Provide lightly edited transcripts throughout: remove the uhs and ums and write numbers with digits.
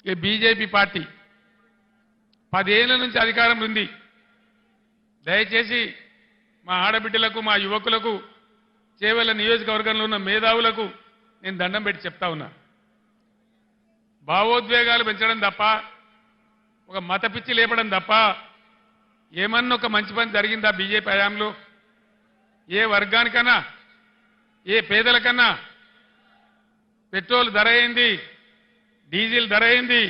ఈ BJP party 10 ఏళ్ల నుంచి అధికారంలో ఉంది. దయచేసి మా ఆడబిడ్డలకు మా యువకులకు చేవెళ్ల నియోజకవర్గంలో ఉన్న మేధావులకు నేను దండం పెట్టి చెప్తా ఉన్నా. భావోద్వేగాలు పెంచడం తప్ప, ఒక మత పిచ్చి లేపడం తప్ప ఏమన్నా ఒక మంచి పని జరిగిందా బీజేపీ హయాంలో? ఏ వర్గానికన్నా, ఏ పేదలకన్నా పెట్రోల్ ధర అయింది, డీజిల్ ధర అయింది.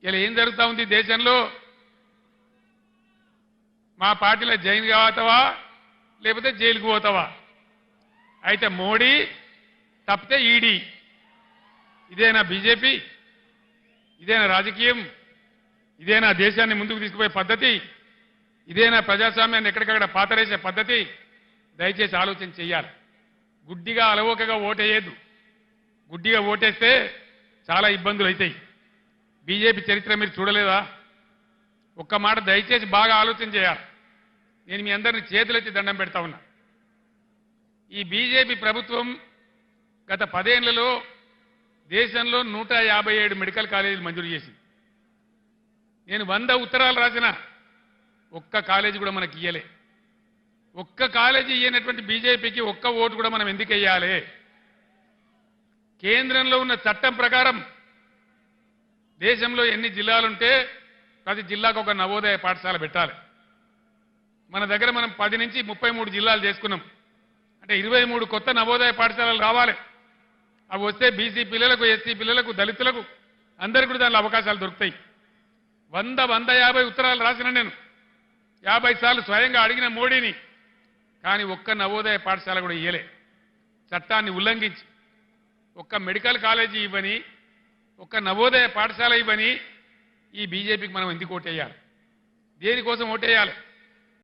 ఇలా ఏం జరుగుతూ ఉంది దేశంలో? మా పార్టీలో జైలు పోతావా లేకపోతే జైలుకు పోతావా? అయితే మోడీ తప్పితే ఈడీ. ఇదేనా బీజేపీ? ఇదేనా రాజకీయం? ఇదేనా దేశాన్ని ముందుకు తీసుకుపోయే పద్ధతి? ఇదేనా ప్రజాస్వామ్యాన్ని ఎక్కడికక్కడ పాతరేసే పద్ధతి? దయచేసి ఆలోచన చెయ్యాలి. గుడ్డిగా అలవోకగా ఓటేయద్దు. గుడ్డిగా ఓటేస్తే చాలా ఇబ్బందులు అవుతాయి. బీజేపీ చరిత్ర మీరు చూడలేదా? ఒక్క మాట దయచేసి బాగా ఆలోచన చేయాలి. నేను మీ అందరిని చేతులెత్తి దండం పెడతా ఉన్నా. ఈ బీజేపీ ప్రభుత్వం గత 10 ఏళ్లలో దేశంలో 157 మెడికల్ కాలేజీలు మంజూరు చేసింది. నేను 100 ఉత్తరాలు రాసిన ఒక్క కాలేజీ కూడా మనకి ఇయ్యలే. ఒక్క కాలేజీ ఇయ్యనటువంటి బీజేపీకి ఒక్క ఓటు కూడా మనం ఎందుకు వేయాలి? కేంద్రంలో ఉన్న చట్టం ప్రకారం దేశంలో ఎన్ని జిల్లాలుంటే ప్రతి జిల్లాకు ఒక నవోదయ పాఠశాల పెట్టాలి. మన దగ్గర మనం 10 నుంచి 33 జిల్లాలు చేసుకున్నాం. అంటే 23 కొత్త నవోదయ పాఠశాలలు రావాలి. అవి వస్తే బీసీ పిల్లలకు, ఎస్సీ పిల్లలకు, దళితులకు అందరికీ కూడా దానిలో అవకాశాలు దొరుకుతాయి. 150 ఉత్తరాలు రాసిన నేను, 50 సార్లు స్వయంగా అడిగిన మోడీని. కానీ ఒక్క నవోదయ పాఠశాల కూడా ఇయ్యలే. చట్టాన్ని ఉల్లంఘించి ఒక్క మెడికల్ కాలేజీ ఇవ్వని, ఒక్క నవోదయ పాఠశాల ఇవ్వని ఈ బీజేపీకి మనం ఎందుకు ఓటేయాలి? దేనికోసం ఓటేయాలి?